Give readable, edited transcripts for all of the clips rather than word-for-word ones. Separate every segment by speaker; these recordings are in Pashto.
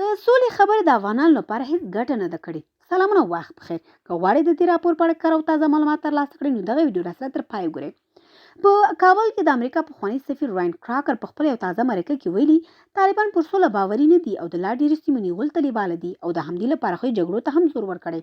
Speaker 1: د سولې خبرې د افغانانو لپاره هیڅ ګټه نه ده کړې. سلامونه، وخت بخیر. که غواړئ د دې راپور په اړه کره او تازه معلومات ترلاسه کړئ نو دغه ویډیو راسره تر پای وګورئ. په کابل کې د امریکا پخوانی سفیر روانې کراکر په خپل یو تازه مرکه کې ویلي طالبان پر سوله باوري نه دي او د لا ډېرې سیمې نیولو ته لیواله دي او د همدې لپاره خو جګړو ته هم زور ورکړی.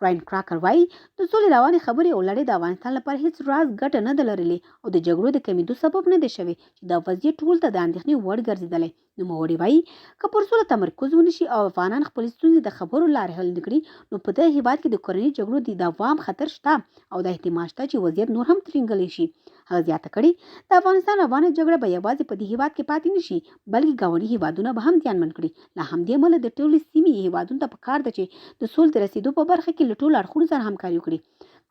Speaker 1: روانې کراکر وایي د سولې روانې خبرې او لړۍ د افغانستان لپاره هیڅ راز ګټه نه ده لرلې او د جګړو د کمېدو سبب نه دی شوی چې دا وضعیت ټول ته د اندېښنې وړ ګرځېدلی. نوموړي وایي که پر سوله تمرکز ونشي او افغانان خپلې ستونزې د خبرو لارې حل نه کړي نو په دې هېواد کې د کورنۍ جګړو د دوام خطر شته او د احتمال شته چې وضعیت نور هم ترینګلی شي. هغه زیاته کړې د افغانستان روانه جګړه به یوازې په دې هېواد کې پاتې نه شي بلکې ګاونډي هېوادونه به هم زیانمن کړي. له همدې امله د ټولې سیمې هېوادونو ته پکار ده چې د سولې د رسېدو په برخه کې له ټولو اړخونو سره همکاري وکړي.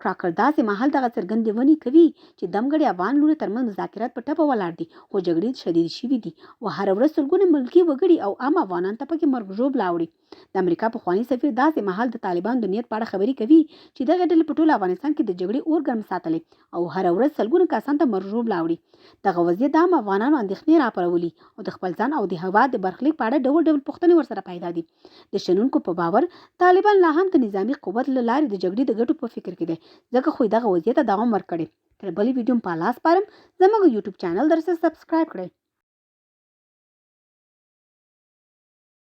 Speaker 1: کراکر داسې مهال دغه څرګندونې کوي چې دمګړي افغان لوري ترمنځ مذاکرات په ټپه ولاړ دي خو جګړې شدید شوي دي او هره ورځ سلګونه ملکي وګړي او عام افغانان ته پکې مرګ ژوبله اوړي. د امریکا پخوانی سفیر داسې مهال د طالبانو د نیت په اړه خبرې کوي چې دغه ډلې په ټول افغانستان کې د جګړې اور ګرم ساتلی او هره ورځ سلګونه کسان ته مرګ ژوبله اوړي. دغه وضعیت د عام افغانانو اندېښنې راپارولي او د خپل ځان او د هېواد د برخلیک په اړه ډول ډول پوښتنې ورسره پیدا دي. د شنونکو په باور طالبان لا هم د نظامي قوت له لارې د جګړې د ګټو په فکر کې دی ځکه خو دغه وضعیت ته دوام ورکړي. تر بلې ویډیو په لاس پارم زموږ یوټیوب چینل درسره سبسکرایب کړئ.